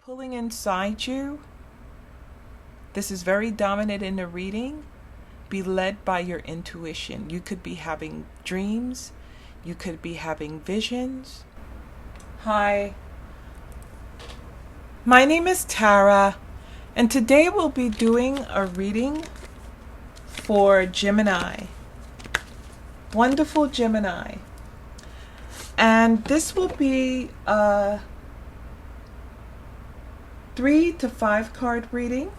pulling inside you. This is very dominant in the reading. Be led by your intuition. You could be having dreams. You could be having visions. Hi, my name is Tara, and today we'll be doing a reading for Gemini. Wonderful Gemini. And this will be a 3 to 5 card reading.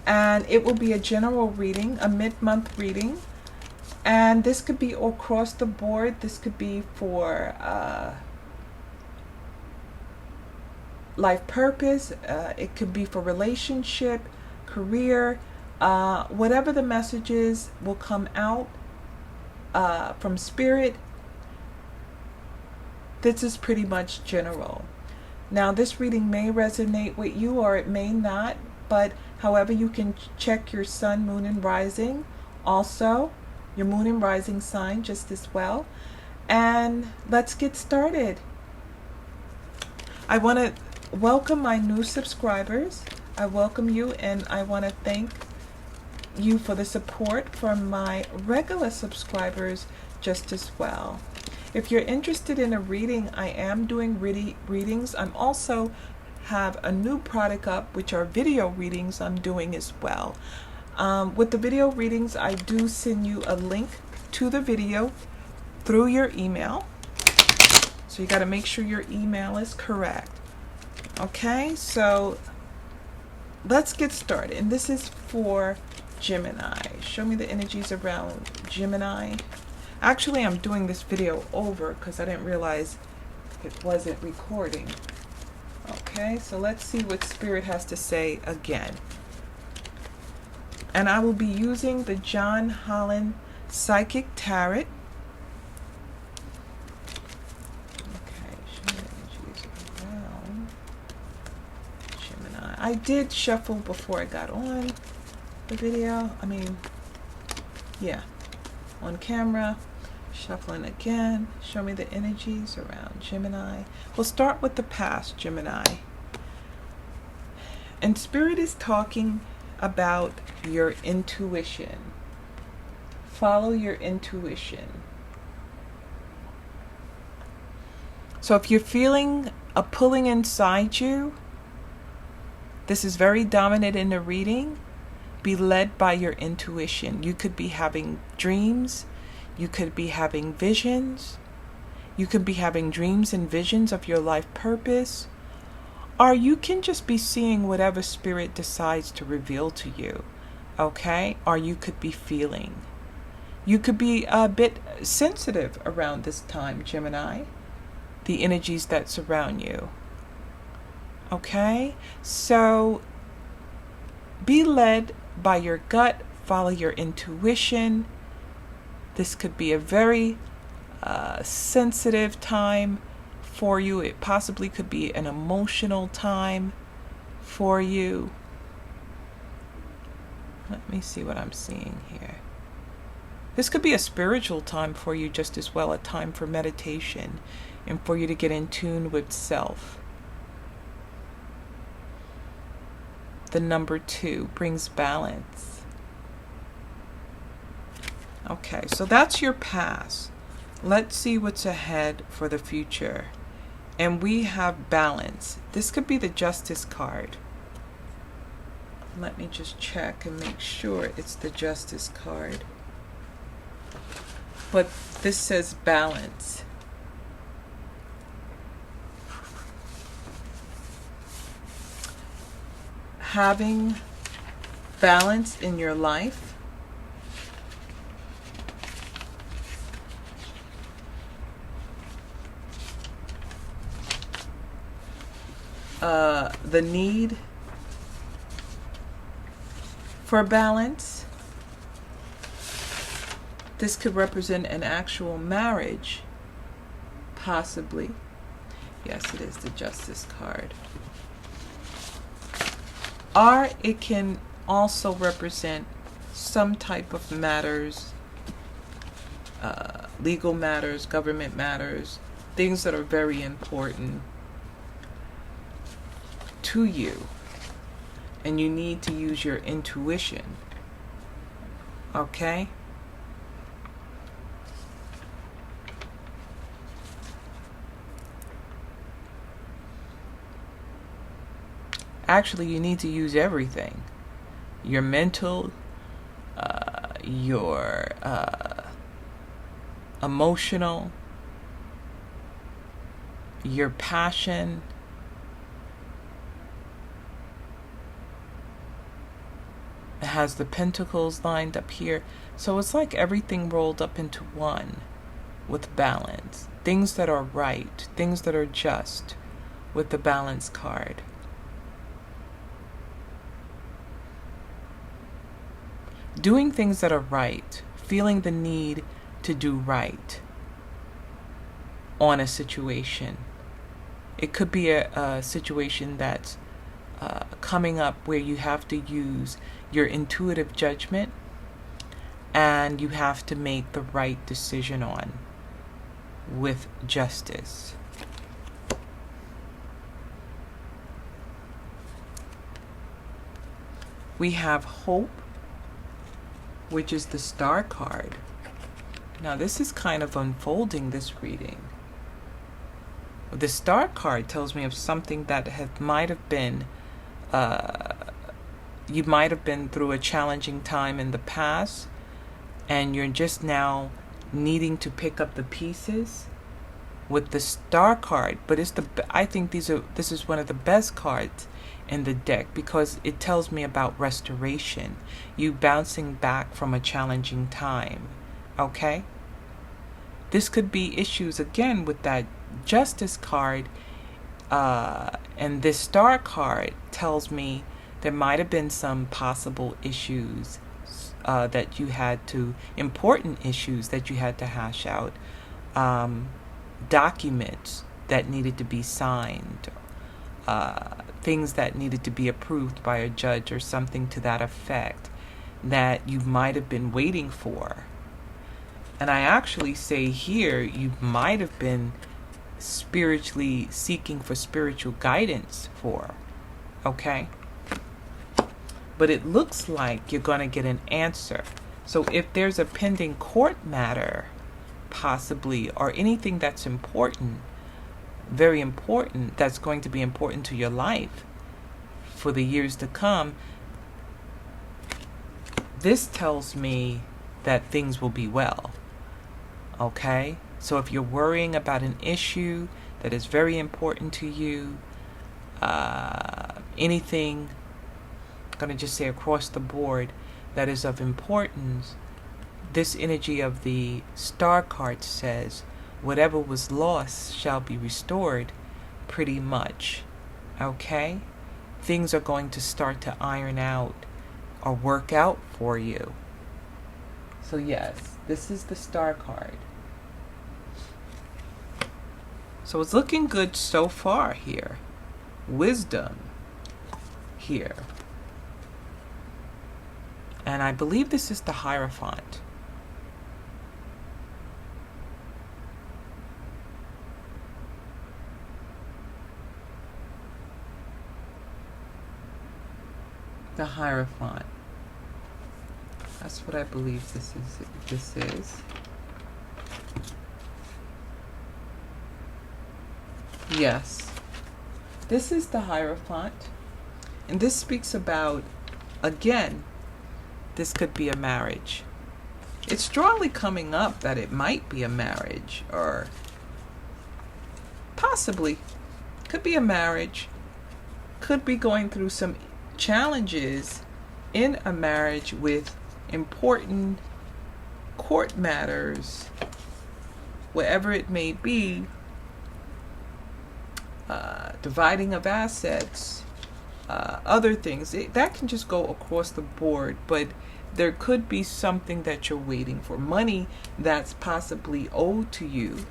And it will be a general reading, a mid-month reading. And this could be across the board. This could be for life purpose. It could be for relationship, career. Whatever the message is will come out from spirit. This is pretty much general. Now, this reading may resonate with you or it may not, but however, you can check your sun, moon, and rising. Also, your moon and rising sign just as well. And let's get started. I want to welcome my new subscribers. I welcome you, and I want to thank you for the support from my regular subscribers just as well. If you're interested in a reading, I am doing readings. I'm also have a new product up, which are video readings I'm doing as well. With the video readings, I do send you a link to the video through your email. So you got to make sure your email is correct. Okay, so let's get started. And this is for Gemini. Show me the energies around Gemini. Actually, I'm doing this video over because I didn't realize it wasn't recording. Okay, so let's see what Spirit has to say again. And I will be using the John Holland Psychic Tarot. Okay, show me the energies around Gemini. I did shuffle before I got on the video. On camera. Shuffling again. Show me the energies around Gemini. We'll start with the past Gemini. And Spirit is talking about your intuition. Follow your intuition. So if you're feeling a pulling inside you, this is very dominant in the reading. Be led by your intuition. You could be having dreams. You could be having visions. You could be having dreams and visions of your life purpose. Or you can just be seeing whatever Spirit decides to reveal to you. Okay? Or you could be feeling. You could be a bit sensitive around this time, Gemini. The energies that surround you. Okay? So be led by your gut. Follow your intuition. This could be a very sensitive time for you. It possibly could be an emotional time for you. Let me see what I'm seeing here. This could be a spiritual time for you just as well, a time for meditation and for you to get in tune with self. The number 2 brings balance. Okay, so that's your past. Let's see what's ahead for the future. And we have balance. This could be the Justice card. Let me just check and make sure it's the Justice card. But this says balance. Having balance in your life. The need for balance. This could represent an actual marriage, possibly. Yes, it is the Justice card. Or it can also represent some type of matters, legal matters, government matters, things that are very important. to you, and you need to use your intuition. Okay? Actually, you need to use everything. Your mental, your emotional, your passion, it has the pentacles lined up here. So it's like everything rolled up into one with balance. Things that are right, things that are just with the balance card. Doing things that are right, feeling the need to do right on a situation. It could be a situation that's coming up where you have to use your intuitive judgment and you have to make the right decision on with justice. We have hope, which is the star card. Now this is kind of unfolding this reading. The star card tells me of something that might have been, you might have been through a challenging time in the past, and you're just now needing to pick up the pieces with the star card. But I think this is one of the best cards in the deck because it tells me about restoration, you bouncing back from a challenging time. Okay? This could be issues again with that justice card, and this star card tells me there might have been some possible issues that you had to, important issues that you had to hash out, documents that needed to be signed, things that needed to be approved by a judge or something to that effect that you might have been waiting for. And I actually say here, you might have been spiritually seeking for spiritual guidance for. Okay? But it looks like you're going to get an answer. So if there's a pending court matter, possibly, or anything that's important, very important, that's going to be important to your life for the years to come, this tells me that things will be well. Okay? So if you're worrying about an issue that is very important to you, anything, I'm going to just say across the board, that is of importance, this energy of the star card says, whatever was lost shall be restored, pretty much. Okay? Things are going to start to iron out or work out for you. So yes, this is the star card. So it's looking good so far here. Wisdom here. And I believe this is the Hierophant. The Hierophant. That's what I believe this is. Yes. This is the Hierophant. And this speaks about, again, this could be a marriage. It's strongly coming up that it might be a marriage, or possibly could be a marriage, could be going through some challenges in a marriage with important court matters, whatever it may be, dividing of assets, other things. That can just go across the board, but there could be something that you're waiting for. Money that's possibly owed to you,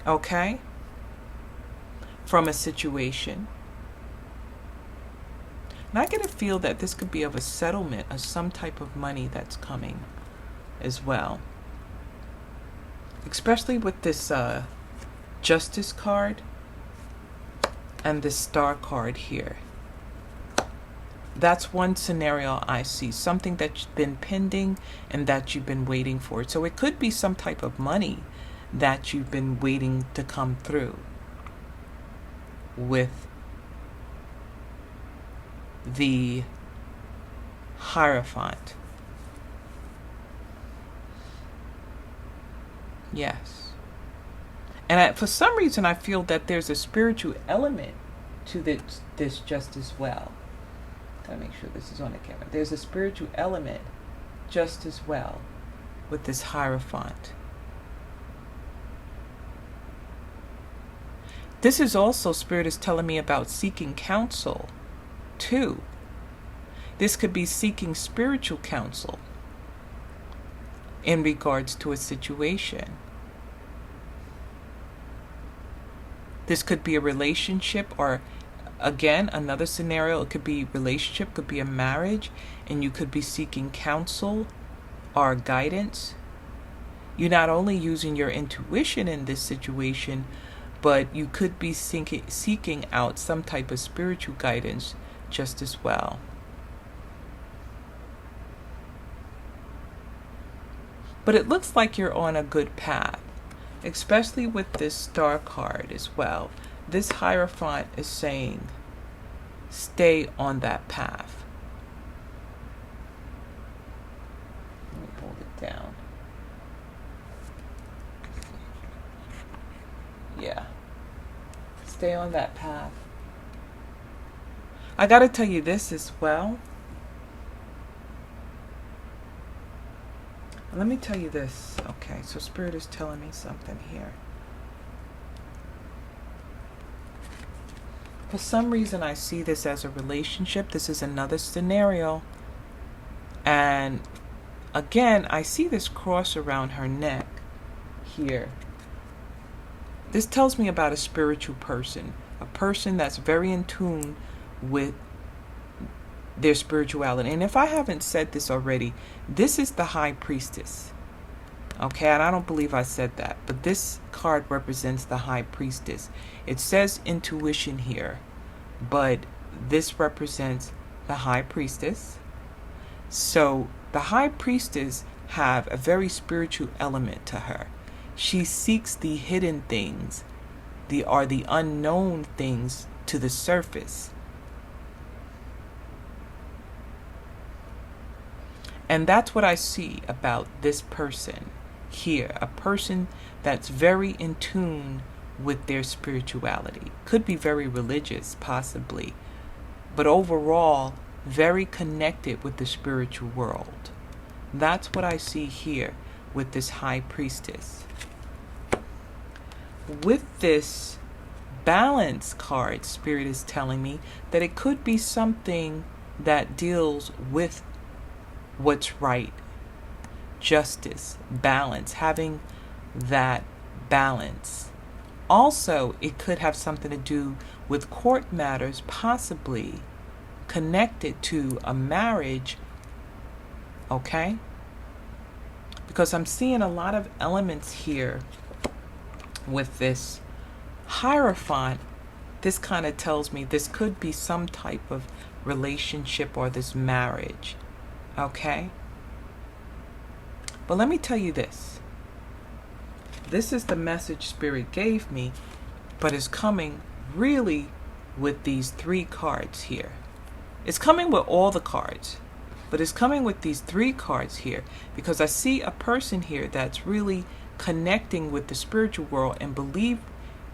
okay, from a situation. And I get a feel that this could be of a settlement of some type of money that's coming as well. Especially with this justice card. and this star card here. That's one scenario I see, something that's been pending and that you've been waiting for. So it could be some type of money that you've been waiting to come through with the Hierophant. Yes. And for some reason, I feel that there's a spiritual element to this just as well. Gotta make sure this is on the camera. There's a spiritual element just as well with this Hierophant. This is also, Spirit is telling me about seeking counsel too. This could be seeking spiritual counsel in regards to a situation. This could be a relationship, or again, another scenario, it could be relationship, could be a marriage, and you could be seeking counsel or guidance. You're not only using your intuition in this situation, but you could be seeking out some type of spiritual guidance just as well. But it looks like you're on a good path, especially with this star card as well. This Hierophant is saying, stay on that path. Let me hold it down. Yeah. Stay on that path. I got to tell you this as well. Let me tell you this. Okay, so Spirit is telling me something here. For some reason, I see this as a relationship. This is another scenario. And again, I see this cross around her neck here. This tells me about a spiritual person, a person that's very in tune with their spirituality. And if I haven't said this already, this is the High Priestess. Okay, and I don't believe I said that, but this card represents the High Priestess. It says intuition here, but this represents the High Priestess. So the High Priestess have a very spiritual element to her. She seeks the hidden things, the unknown things to the surface. And that's what I see about this person here. A person that's very in tune with their spirituality. Could be very religious, possibly. But overall, very connected with the spiritual world. That's what I see here with this High Priestess. With this Balance card, Spirit is telling me that it could be something that deals with what's right, justice, balance, having that balance. Also, it could have something to do with court matters, possibly connected to a marriage, okay? Because I'm seeing a lot of elements here with this Hierophant. This kind of tells me this could be some type of relationship or this marriage. Okay? But let me tell you this. This is the message Spirit gave me, but it's coming really with these 3 cards here. It's coming with all the cards, but it's coming with these 3 cards here because I see a person here that's really connecting with the spiritual world and believe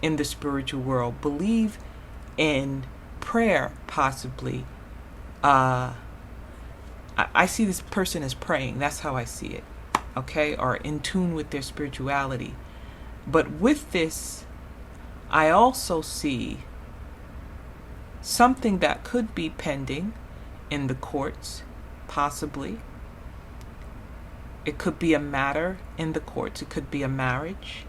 in the spiritual world, believe in prayer, possibly. I see this person as praying. That's how I see it. Okay? Or in tune with their spirituality. But with this, I also see something that could be pending in the courts, possibly. It could be a matter in the courts. It could be a marriage.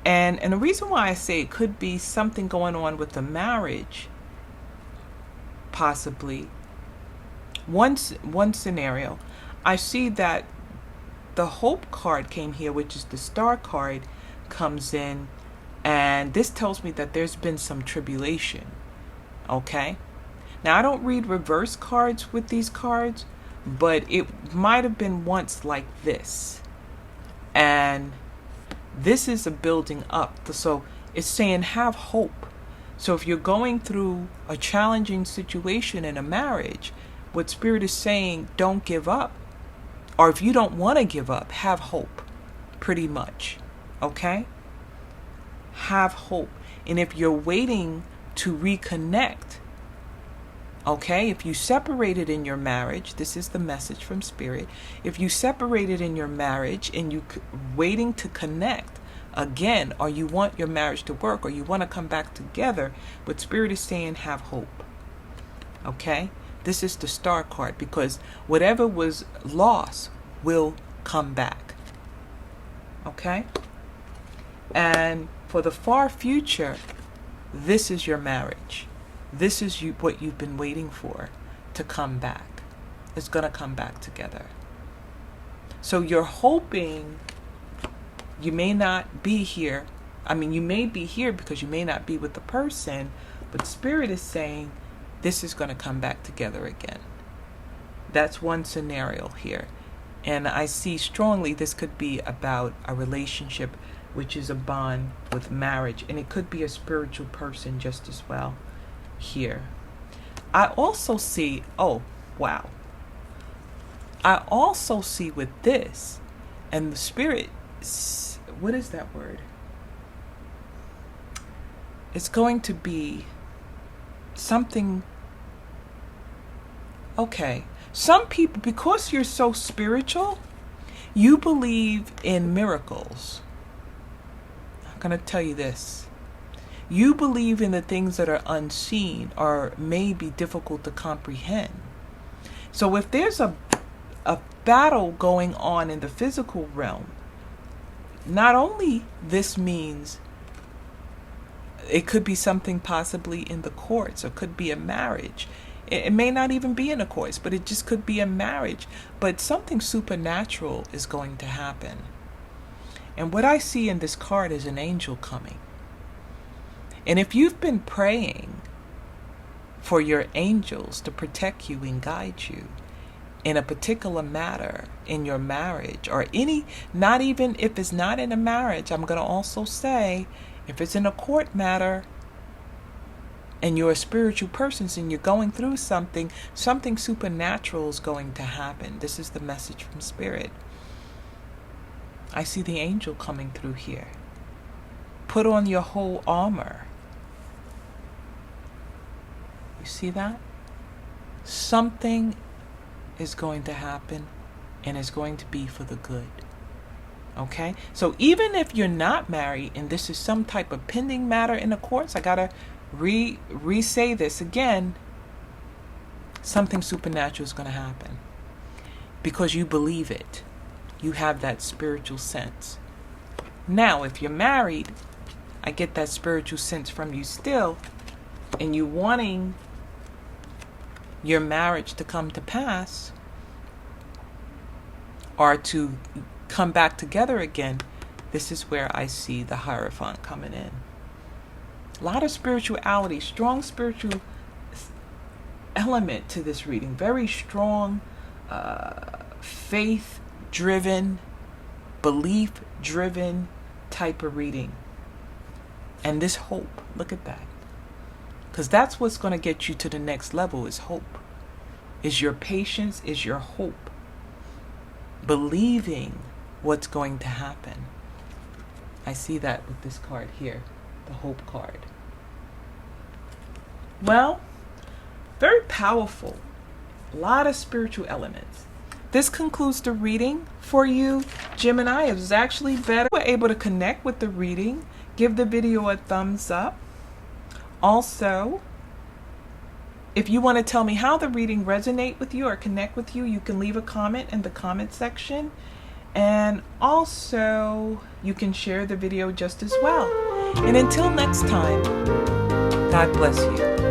And the reason why I say it could be something going on with the marriage, possibly, one scenario, I see that the Hope card came here, which is the Star card, comes in, And this tells me that there's been some tribulation. Okay? Now, I don't read reverse cards with these cards, but it might have been once like this. And this is a building up. So it's saying have hope. So if you're going through a challenging situation in a marriage, what Spirit is saying, don't give up. Or if you don't want to give up, have hope. Pretty much. Okay? Have hope. And if you're waiting to reconnect, okay, if you separated in your marriage, this is the message from Spirit. If you separated in your marriage and you waiting to connect again, or you want your marriage to work, or you want to come back together, but Spirit is saying have hope. Okay? This is the Star card, because whatever was lost will come back. Okay? And for the far future, this is your marriage. This is what you've been waiting for to come back. It's going to come back together. So you're hoping you may not be here. I mean, you may be here because you may not be with the person, but Spirit is saying this is going to come back together again. That's one scenario here. And I see strongly this could be about a relationship, which is a bond with marriage. And it could be a spiritual person just as well here. I also see, oh, wow. I also see with this, and the Spirit, what is that word? It's going to be something, okay. Some people, because you're so spiritual, you believe in miracles. I'm going to tell you this. You believe in the things that are unseen or may be difficult to comprehend. So if there's a battle going on in the physical realm, not only this means it could be something possibly in the courts, or could be a marriage. It may not even be in the courts, but it just could be a marriage. But something supernatural is going to happen. And what I see in this card is an angel coming. And if you've been praying for your angels to protect you and guide you in a particular matter in your marriage, or any, not even if it's not in a marriage, I'm going to also say, if it's in a court matter and you're a spiritual person and you're going through something supernatural is going to happen. This is the message from Spirit. I see the angel coming through here. Put on your whole armor. You see that? Something is going to happen, and it's going to be for the good. Okay? So even if you're not married and this is some type of pending matter in the courts, I gotta re-say this again. Something supernatural is going to happen because you believe it. You have that spiritual sense. Now, if you're married, I get that spiritual sense from you still, and you wanting your marriage to come to pass or to come back together again. This is where I see the Hierophant coming in. A lot of spirituality, strong spiritual element to this reading. Very strong, faith-driven, belief-driven type of reading. And this hope, look at that. Because that's what's going to get you to the next level, is hope. Is your patience, is your hope. Believing what's going to happen. I see that with this card here, the hope card. Well, very powerful. A lot of spiritual elements. This concludes the reading for you, Gemini. It was actually better. We're able to connect with the reading. Give the video a thumbs up. Also, if you want to tell me how the reading resonate with you or connect with you, you can leave a comment in the comment section. And also, you can share the video just as well. And until next time, God bless you.